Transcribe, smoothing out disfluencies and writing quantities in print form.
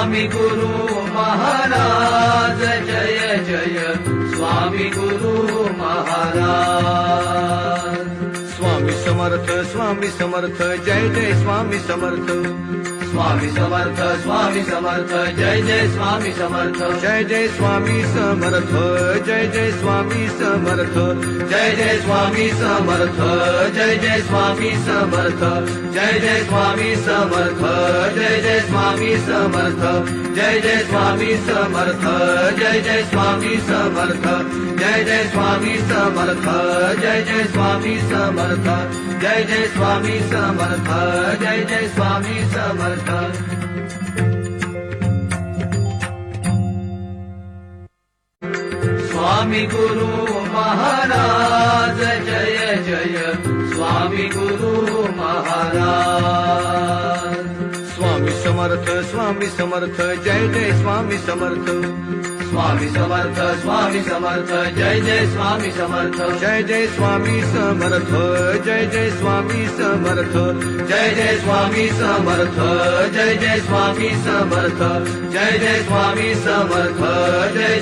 Swami Guru Maharaj Jai Jai Swami Guru Maharaj. Swami Samarth Jai Jai Swami Samarth. Swami Samarth Jai Jai Swami Samarth. Jai Jai Swami Samarth Jai Jai Swami Samarth. Jai Jai Swami Samarth Jai Jai Swami Samarth. Jai Jai Swami Samarth Jai Jai Swami Samarth. Jai Jai Swami Samarth Jai Jai Swami Samarth. Jai Jai Swami Samarth Jai Jai Swami Samarth. Jai Jai Swami Samarth Jai Jai Swami Samarth. Swami Guru Maharaj Jai Jai Swami Guru Maharaj. Swami Samarth Jai Jai Swami Samarth. Swami Samarth Jai Jai Swami Samarth. Jai Jai Swami Samarth Jai Jai Swami Samarth. Jai Jai Swami Samarth Jai Jai Swami Samarth. Jai Jai Swami Samarth Jai